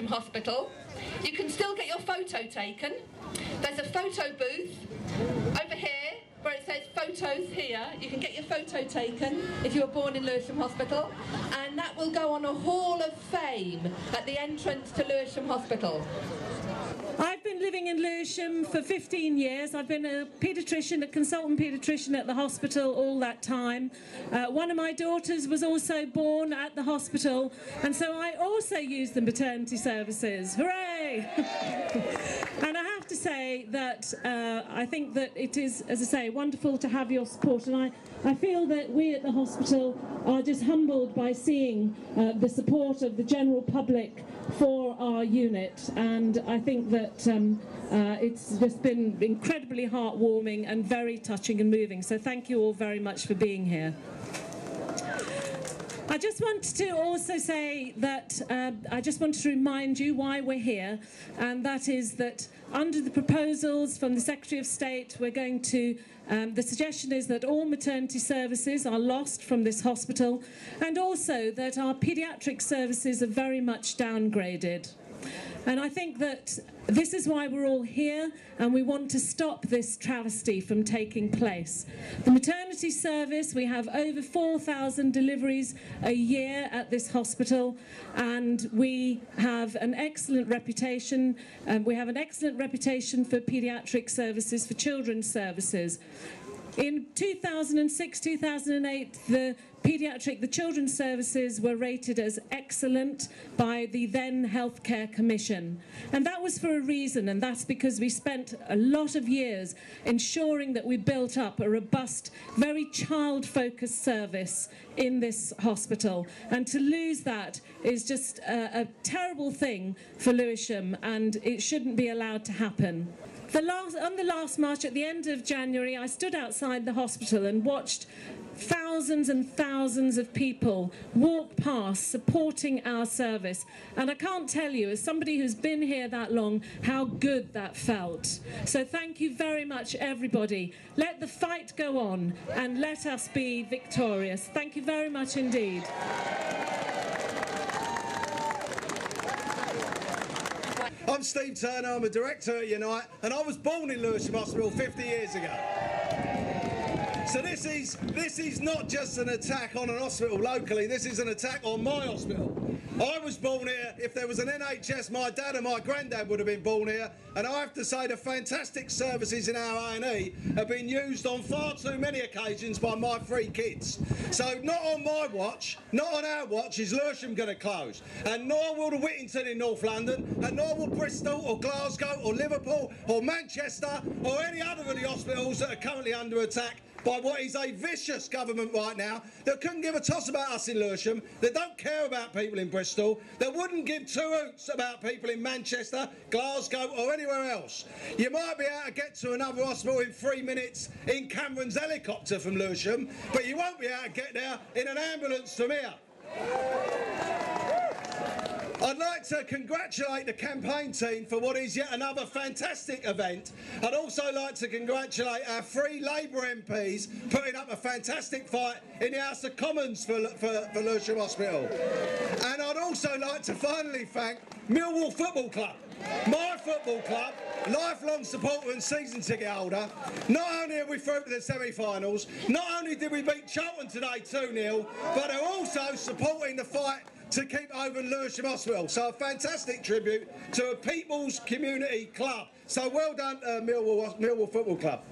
Lewisham Hospital. You can still get your photo taken. There's a photo booth over here where it says photos here. You can get your photo taken if you were born in Lewisham Hospital, and that will go on a Hall of Fame at the entrance to Lewisham Hospital. I've been living in Lewisham for 15 years. I've been a paediatrician, a consultant paediatrician at the hospital all that time. One of my daughters was also born at the hospital, and so I also use the maternity services. Hooray! And I have to say that I think that it is, as I say, wonderful to have your support, and I feel that we at the hospital are just humbled by seeing the support of the general public for our unit, and I think that it's just been incredibly heartwarming and very touching and moving, so thank you all very much for being here. I just want to also say that I just want to remind you why we're here, and that is that under the proposals from the Secretary of State, we're going to, the suggestion is that all maternity services are lost from this hospital, and also that our paediatric services are very much downgraded. And I think that this is why we're all here, and we want to stop this travesty from taking place. The maternity service, we have over 4,000 deliveries a year at this hospital, and we have an excellent reputation. We have an excellent reputation for paediatric services, for children's services. In 2006-2008, the children's services were rated as excellent by the then Healthcare Commission. And that was for a reason, and that's because we spent a lot of years ensuring that we built up a robust, very child-focused service in this hospital. And to lose that is just a terrible thing for Lewisham, and it shouldn't be allowed to happen. On the last march at the end of January, I stood outside the hospital and watched thousands and thousands of people walk past supporting our service, and I can't tell you, as somebody who's been here that long, how good that felt. So thank you very much, everybody. Let the fight go on and let us be victorious. Thank you very much indeed. I'm Steve Turner, I'm a director at Unite, and I was born in Lewisham Hospital 50 years ago. So this is not just an attack on an hospital locally, this is an attack on my hospital. I was born here. If there was an NHS, my dad and my granddad would have been born here, and I have to say the fantastic services in our A&E have been used on far too many occasions by my three kids. So not on my watch, not on our watch is Lewisham going to close, and nor will the Whittington in North London, and nor will Bristol or Glasgow or Liverpool or Manchester or any other of the hospitals that are currently under attack by what is a vicious government right now that couldn't give a toss about us in Lewisham, that don't care about people in Bristol, that wouldn't give two hoots about people in Manchester, Glasgow or anywhere else. You might be able to get to another hospital in 3 minutes in Cameron's helicopter from Lewisham, but you won't be able to get there in an ambulance from here. I'd like to congratulate the campaign team for what is yet another fantastic event. I'd also like to congratulate our 3 Labour MPs putting up a fantastic fight in the House of Commons for Lewisham Hospital. And I'd also like to finally thank Millwall Football Club, my football club, lifelong supporter and season ticket holder. Not only are we through to the semi-finals, not only did we beat Charlton today 2-0, but they're also supporting the fight to keep over Lewisham Hospital. So a fantastic tribute to a people's community club. So well done, Millwall Football Club.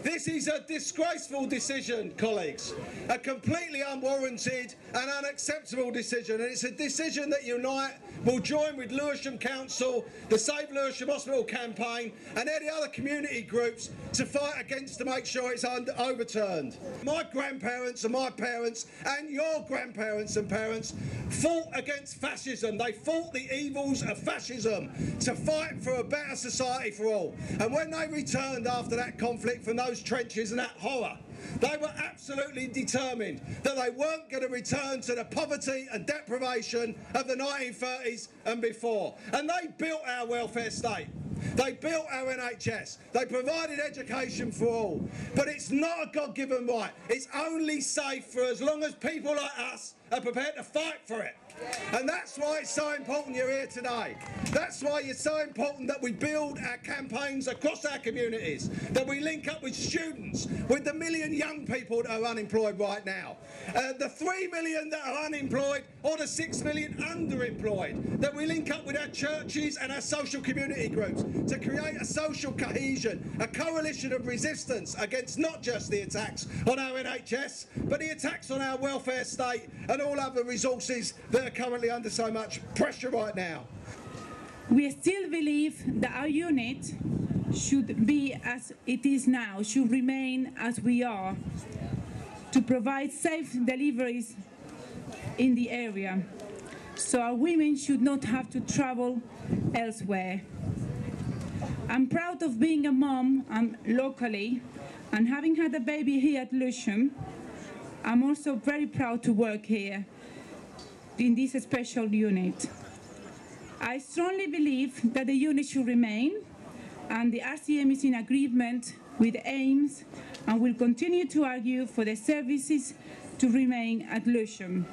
This is a disgraceful decision, colleagues. A completely unwarranted and unacceptable decision. And it's a decision that Unite will join with Lewisham Council, the Save Lewisham Hospital campaign and any other community groups to fight against to make sure it's overturned. My grandparents and my parents and your grandparents and parents fought against fascism. They fought the evils of fascism to fight for a better society for all. And when they returned after that conflict from those trenches and that horror, they were absolutely determined that they weren't going to return to the poverty and deprivation of the 1930s and before. And they built our welfare state. They built our NHS. They provided education for all. But it's not a God-given right. It's only safe for as long as people like us are prepared to fight for it. And that's why it's so important you're here today. That's why it's so important that we build our campaigns across our communities, that we link up with students, with the million young people that are unemployed right now, the 3 million that are unemployed, or the 6 million underemployed, that we link up with our churches and our social community groups to create a social cohesion, a coalition of resistance against not just the attacks on our NHS, but the attacks on our welfare state and all other resources that are currently under so much pressure right now. We still believe that our unit should be as it is now, should remain as we are, to provide safe deliveries in the area, so our women should not have to travel elsewhere. I'm proud of being a mom locally, and having had a baby here at Lewisham, I'm also very proud to work here in this special unit. I strongly believe that the unit should remain, and the RCM is in agreement with aims and will continue to argue for the services to remain at Lewisham.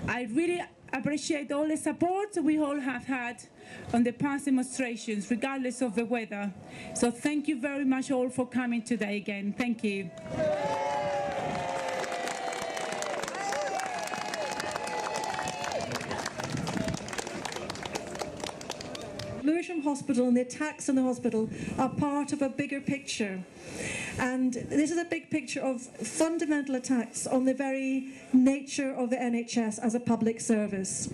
I really appreciate all the support we all have had on the past demonstrations, regardless of the weather. So thank you very much all for coming today again. Thank you. Lewisham Hospital and the attacks on the hospital are part of a bigger picture. And this is a big picture of fundamental attacks on the very nature of the NHS as a public service.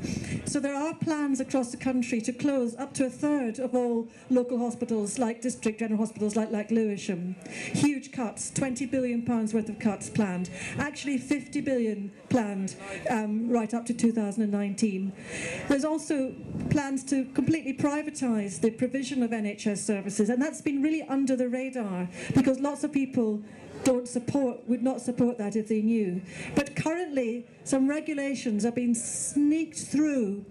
So there are plans across the country to close up to 1/3 of all local hospitals, like district general hospitals like Lewisham. Huge cuts, £20 billion worth of cuts planned. Actually 50 billion planned right up to 2019. There's also plans to completely privatise the provision of NHS services, and that's been really under the radar because lots of people would not support that if they knew. But currently, some regulations are being sneaked through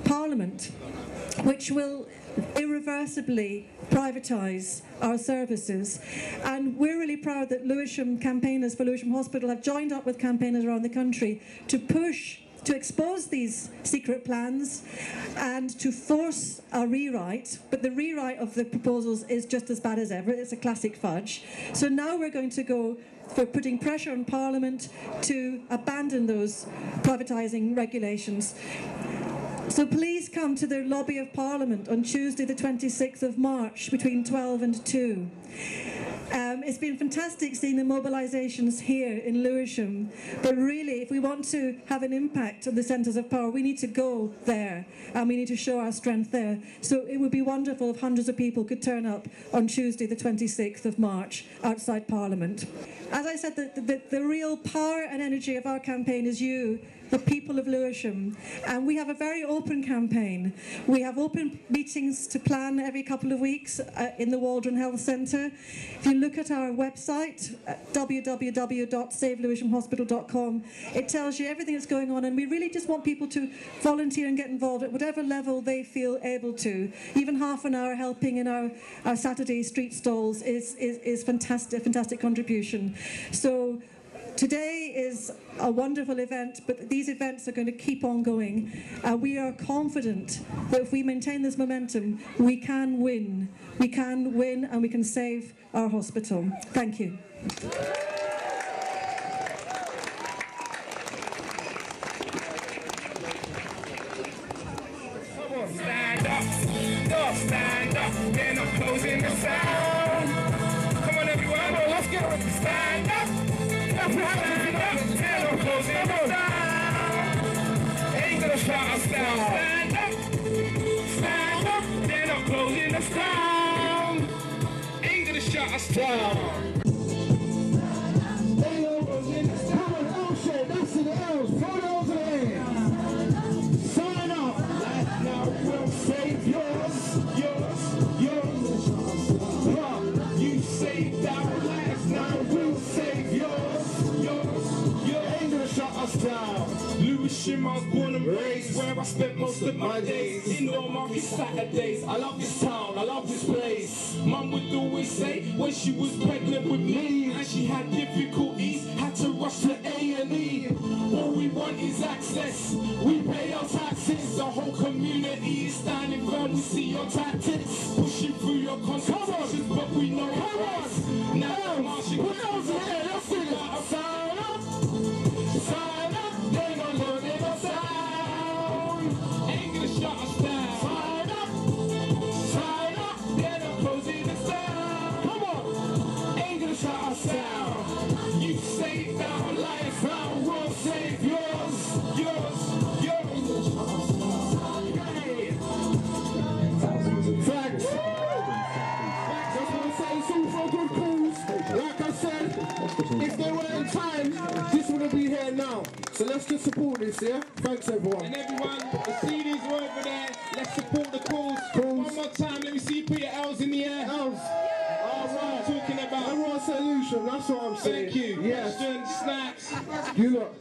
Parliament, which will irreversibly privatise our services. And we're really proud that Lewisham campaigners for Lewisham Hospital have joined up with campaigners around the country to push to expose these secret plans and to force a rewrite, but the rewrite of the proposals is just as bad as ever. It's a classic fudge. So now we're going to go for putting pressure on Parliament to abandon those privatising regulations. So please come to the lobby of Parliament on Tuesday the 26th of March between 12 and 2. It's been fantastic seeing the mobilisations here in Lewisham, but really if we want to have an impact on the centres of power, we need to go there and we need to show our strength there. So it would be wonderful if hundreds of people could turn up on Tuesday the 26th of March outside Parliament. As I said, the real power and energy of our campaign is you, the people of Lewisham, and we have a very open campaign. We have open meetings to plan every couple of weeks in the Waldron Health Centre. If you look at our website, www.saveLewishamHospital.com, it tells you everything that's going on, and we really just want people to volunteer and get involved at whatever level they feel able to. Even half an hour helping in our Saturday street stalls is fantastic contribution. So today is a wonderful event, but these events are going to keep on going. We are confident that if we maintain this momentum, we can win. We can win and we can save our hospital. Thank you. Stand up, stand up, then I'm closing the sound. Come on everyone, let's get it. Stand up, then I'm closing the sound. Ain't gonna shut us down. Stand up, then I'm closing the sound. Ain't gonna shut us down. That's in the L's, photos in the air. Sign up, life now will save yours. You saved our lives, now we'll save yours. Ain't gonna shut us down. Lewisham, I was born and raised where I spent most of my days. Indoor market Saturdays. I love this town, I love this place. Mum would always say when she was pregnant with me and she had difficulties, had to rush to A&E. All we want is access. We pay our taxes. The whole community is standing firm. We see your tactics, pushing through your consultations, but we know it. Now marching. Put those in here. Let's sing it. Sign up. Sign up. They're not learning us down. Ain't gonna shut us down. Sign up. Sign up. They're not closing us down. Come on. Ain't gonna shut us down. You saved our life, now we'll save yours, yours, yours. Thanks. Just want to say it's all for a good cause. Like I said, if they were in time, this wouldn't be here now. So let's just support this, yeah? Thanks, everyone. And everyone, the CDs are over there. Let's support the cause. One more time, let me see you put your L's in the air. L's. That's what I'm talking about. Everyone say Lewisham, that's what I'm saying. Thank you. Yes. Questions, snaps. You look.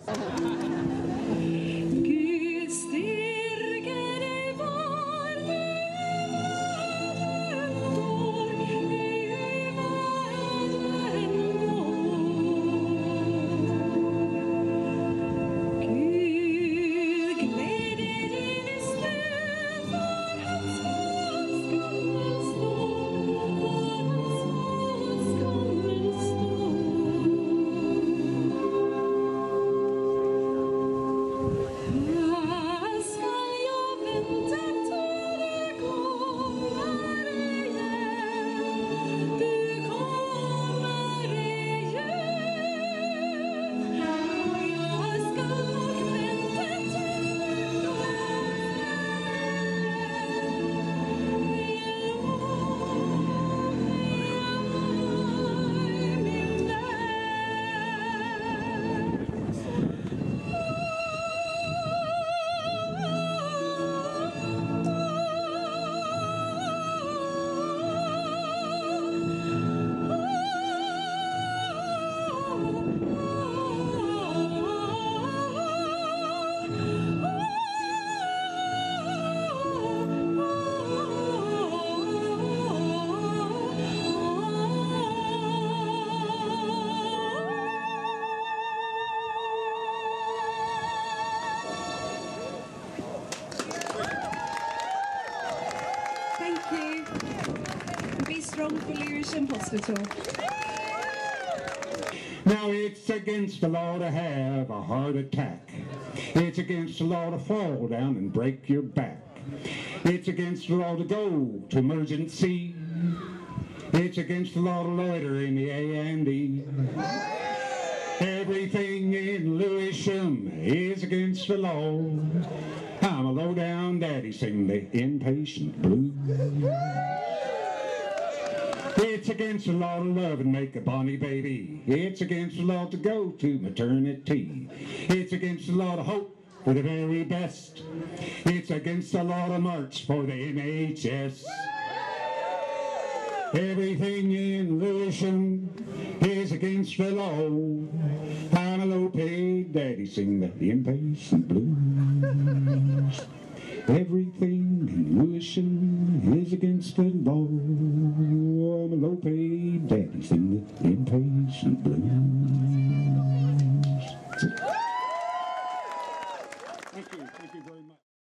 Thank you. Be strong for Lewisham Hospital. Now it's against the law to have a heart attack. It's against the law to fall down and break your back. It's against the law to go to emergency. It's against the law to loiter in the A&E. Everything in Lewisham is against the law. I'm a low-down daddy singing the inpatient blues. It's against the law to love and make a bonny baby. It's against the law to go to maternity. It's against the law to hope for the very best. It's against the law to march for the NHS. Everything in Lewisham is against the law. I'm a low-paid daddy singing the inpatient blues. Everything in Lewisham is against the law. I'm a low-paid daddy singing the inpatient blues. Thank you very much.